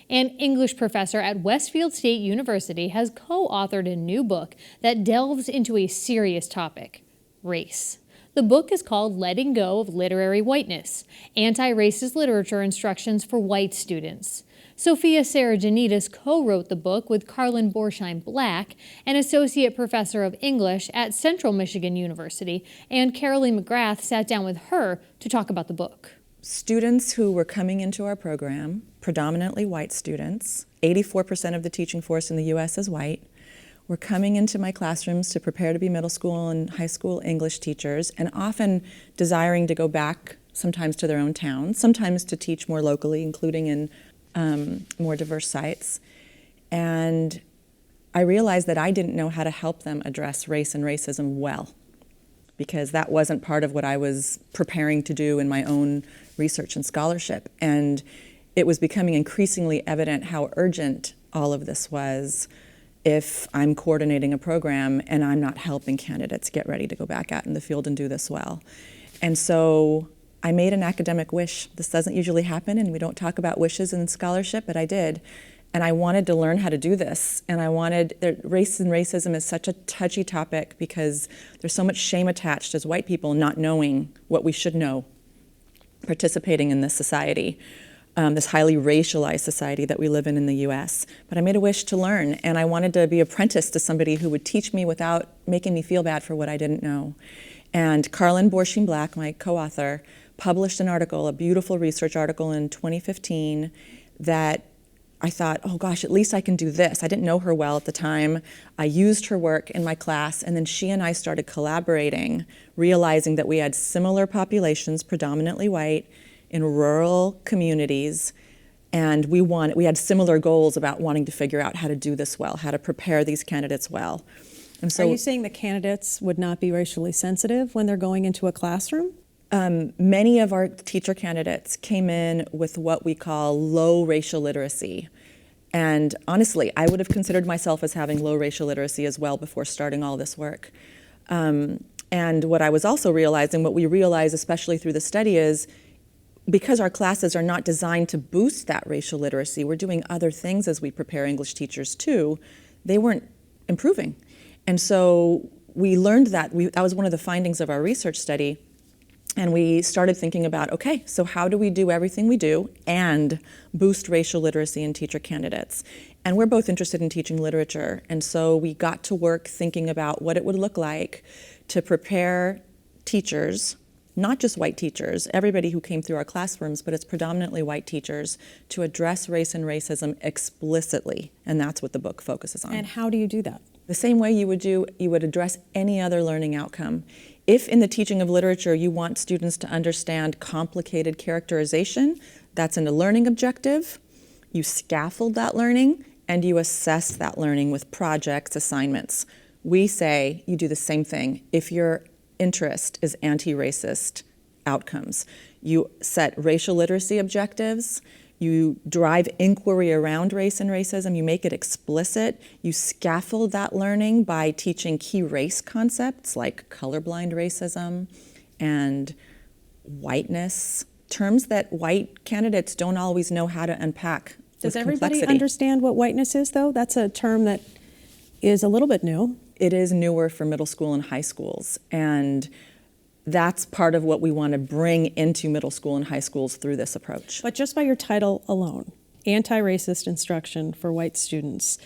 An English professor at Westfield State University has co-authored a new book that delves into a serious topic: race. The book is called Letting Go of Literary Whiteness: Antiracist Literature Instructions for White Students. Sophia Sarigianides co-wrote the book with Carlin Borsheim-Black, an associate professor of English at Central Michigan University, and Carolee McGrath sat down with her to talk about the book. Students who were coming into our program, predominantly white students, 84% of the teaching force in the U.S. is white, were coming into my classrooms to prepare to be middle school and high school English teachers, and often desiring to go back sometimes to their own towns, sometimes to teach more locally, including in more diverse sites. And I realized that I didn't know how to help them address race and racism well, because that wasn't part of what I was preparing to do in my own research and scholarship. And it was becoming increasingly evident how urgent all of this was if I'm coordinating a program and I'm not helping candidates get ready to go back out in the field and do this well. And so I made an academic wish. This doesn't usually happen, and we don't talk about wishes in scholarship, but I did. And I wanted to learn how to do this. And I wanted, race and racism is such a touchy topic because there's so much shame attached as white people not knowing what we should know, participating in this society, this highly racialized society that we live in the US. But I made a wish to learn, and I wanted to be apprenticed to somebody who would teach me without making me feel bad for what I didn't know. And Carlin Borsheim-Black, my co-author, published an article, a beautiful research article in 2015 that I thought, oh gosh, at least I can do this. I didn't know her well at the time. I used her work in my class, and then she and I started collaborating, realizing that we had similar populations, predominantly white, in rural communities, and we had similar goals about wanting to figure out how to do this well, how to prepare these candidates well. And so, are you saying that candidates would not be racially sensitive when they're going into a classroom? Many of our teacher candidates came in with what we call low racial literacy. And honestly, I would have considered myself as having low racial literacy as well before starting all this work. And what I was also realizing, what we realize especially through the study is, because our classes are not designed to boost that racial literacy, we're doing other things as we prepare English teachers too, they weren't improving. And so we learned that, that was one of the findings of our research study. And we started thinking about, okay, so how do we do everything we do and boost racial literacy in teacher candidates? And we're both interested in teaching literature. And so we got to work thinking about what it would look like to prepare teachers, not just white teachers, everybody who came through our classrooms, but it's predominantly white teachers, to address race and racism explicitly. And that's what the book focuses on. And how do you do that? The same way you would address any other learning outcome. If in the teaching of literature you want students to understand complicated characterization, that's in a learning objective. You scaffold that learning and you assess that learning with projects, assignments. We say you do the same thing if your interest is anti-racist outcomes. You set racial literacy objectives. You drive inquiry around race and racism, you make it explicit, you scaffold that learning by teaching key race concepts like colorblind racism and whiteness, terms that white candidates don't always know how to unpack. Does everybody understand what whiteness is, though? That's a term that is a little bit new. It is newer for middle school and high schools, and that's part of what we want to bring into middle school and high schools through this approach. But just by your title alone, Antiracist Instruction for White Students,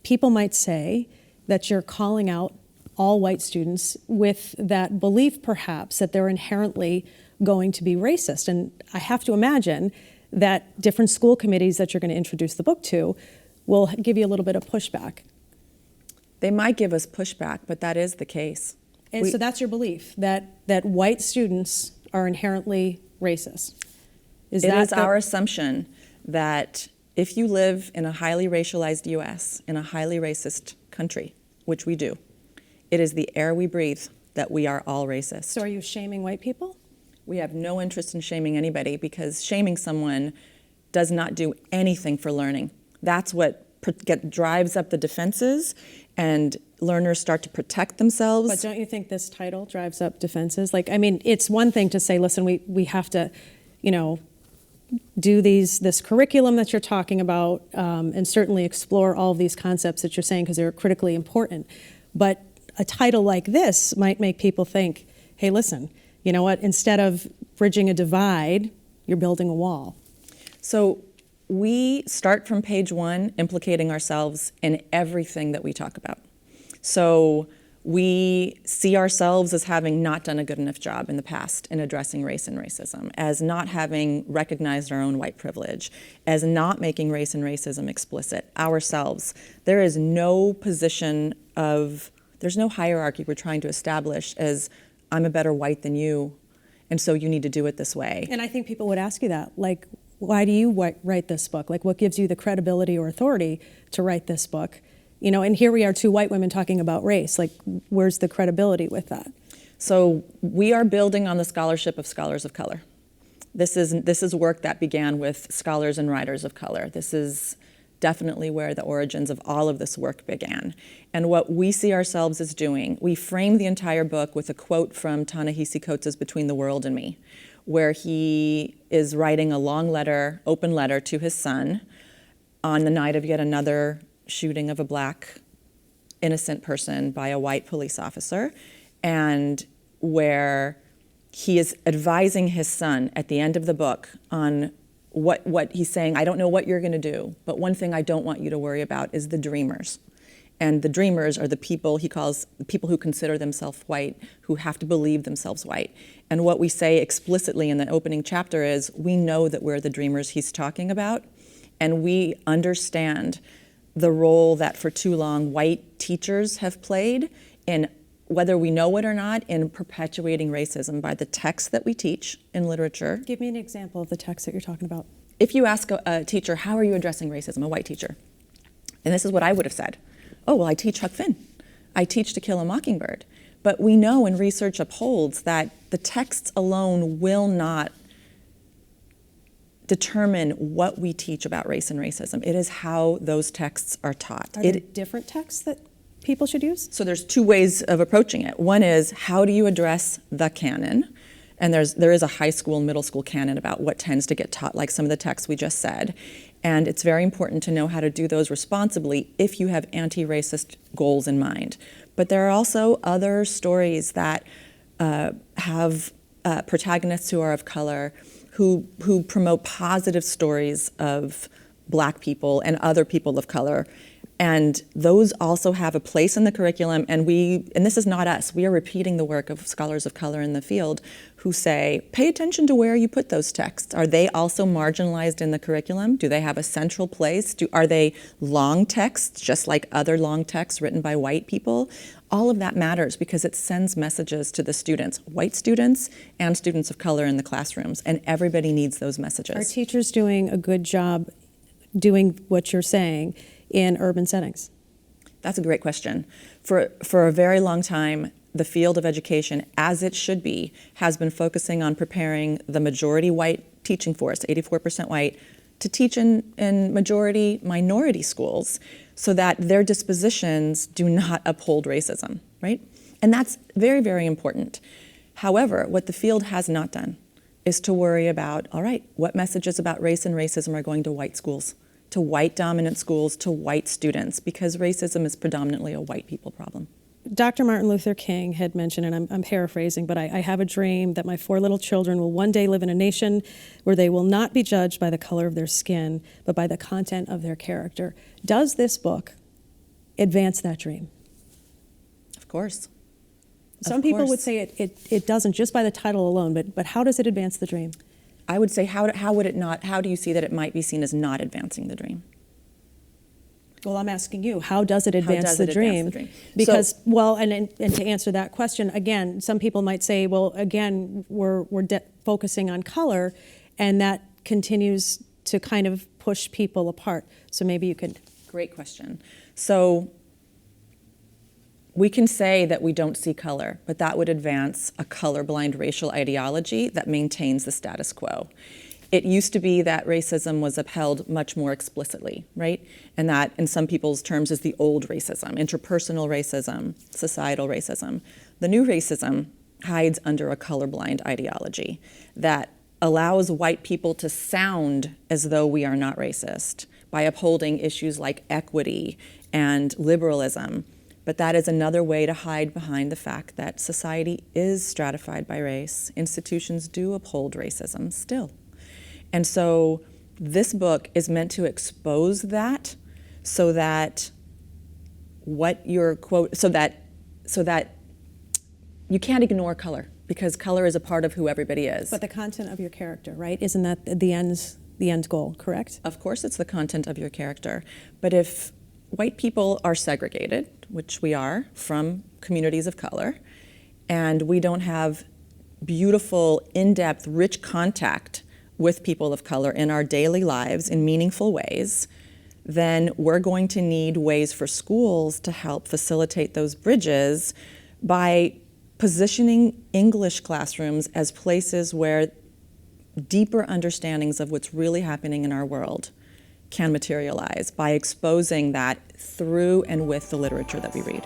people might say that you're calling out all white students with that belief, perhaps, that they're inherently going to be racist. And I have to imagine that different school committees that you're going to introduce the book to will give you a little bit of pushback. They might give us pushback, but that is the case. And so that's your belief, that white students are inherently racist. It is our assumption that if you live in a highly racialized U.S., in a highly racist country, which we do, it is the air we breathe that we are all racist. So are you shaming white people? We have no interest in shaming anybody, because shaming someone does not do anything for learning. That's what drives up the defenses, and learners start to protect themselves. But don't you think this title drives up defenses? Like, I mean, it's one thing to say, listen, we have to, do this curriculum that you're talking about, and certainly explore all of these concepts that you're saying because they're critically important. But a title like this might make people think, hey, listen, you know what, instead of bridging a divide, you're building a wall. So we start from page 1 implicating ourselves in everything that we talk about. So we see ourselves as having not done a good enough job in the past in addressing race and racism, as not having recognized our own white privilege, as not making race and racism explicit ourselves. There is no position of, there's no hierarchy we're trying to establish as I'm a better white than you, and so you need to do it this way. And I think people would ask you that, like, why do you write this book? Like, what gives you the credibility or authority to write this book? You know, and here we are, 2 white women talking about race. Like, where's the credibility with that? So we are building on the scholarship of scholars of color. This is work that began with scholars and writers of color. This is definitely where the origins of all of this work began. And what we see ourselves as doing, we framed the entire book with a quote from Ta-Nehisi Coates' Between the World and Me, where he is writing a long letter, open letter to his son on the night of yet another shooting of a black innocent person by a white police officer, and where he is advising his son at the end of the book on what he's saying. I don't know what you're going to do, but one thing I don't want you to worry about is the dreamers. And the dreamers are the people he calls the people who consider themselves white, who have to believe themselves white. And what we say explicitly in the opening chapter is, we know that we're the dreamers he's talking about, and we understand the role that for too long white teachers have played in, whether we know it or not, in perpetuating racism by the texts that we teach in literature. Give me an example of the text that you're talking about. If you ask a teacher, how are you addressing racism, a white teacher? And this is what I would have said. Oh, well, I teach Huck Finn. I teach To Kill a Mockingbird. But we know, and research upholds, that the texts alone will not determine what we teach about race and racism. It is how those texts are taught. Are there different texts that people should use? So there's 2 ways of approaching it. One is, how do you address the canon? And there is a high school and middle school canon about what tends to get taught, like some of the texts we just said. And it's very important to know how to do those responsibly if you have anti-racist goals in mind. But there are also other stories that have protagonists who are of color, who promote positive stories of black people and other people of color. And those also have a place in the curriculum, and this is not us, we are repeating the work of scholars of color in the field who say, pay attention to where you put those texts. Are they also marginalized in the curriculum? Do they have a central place? Are they long texts, just like other long texts written by white people? All of that matters because it sends messages to the students, white students and students of color in the classrooms, and everybody needs those messages. Are teachers doing a good job doing what you're saying in urban settings? That's a great question. For a very long time, the field of education, as it should be, has been focusing on preparing the majority white teaching force, 84% white, to teach in majority minority schools so that their dispositions do not uphold racism, right? And that's very, very important. However, what the field has not done is to worry about, all right, what messages about race and racism are going to white schools, to white dominant schools, to white students, because racism is predominantly a white people problem. Dr. Martin Luther King had mentioned, and I'm paraphrasing, but I have a dream that my 4 little children will one day live in a nation where they will not be judged by the color of their skin, but by the content of their character. Does this book advance that dream? Of course. Some people would say it doesn't, just by the title alone, but how does it advance the dream? I would say, how would it not, how do you see that it might be seen as not advancing the dream? Well, I'm asking you, how does it advance the dream? Because, so, well, and to answer that question, again, some people might say, well, again, we're focusing on color, and that continues to kind of push people apart. So maybe you could. Great question. So we can say that we don't see color, but that would advance a colorblind racial ideology that maintains the status quo. It used to be that racism was upheld much more explicitly, right? And that, in some people's terms, is the old racism, interpersonal racism, societal racism. The new racism hides under a colorblind ideology that allows white people to sound as though we are not racist by upholding issues like equity and liberalism. But that is another way to hide behind the fact that society is stratified by race. Institutions do uphold racism still. And so this book is meant to expose that so that what your quote, so that you can't ignore color, because color is a part of who everybody is. But the content of your character, right? Isn't that the end goal, correct? Of course it's the content of your character. But if white people are segregated, which we are from communities of color, and we don't have beautiful, in-depth, rich contact with people of color in our daily lives in meaningful ways, then we're going to need ways for schools to help facilitate those bridges by positioning English classrooms as places where deeper understandings of what's really happening in our world can materialize, by exposing that through and with the literature that we read.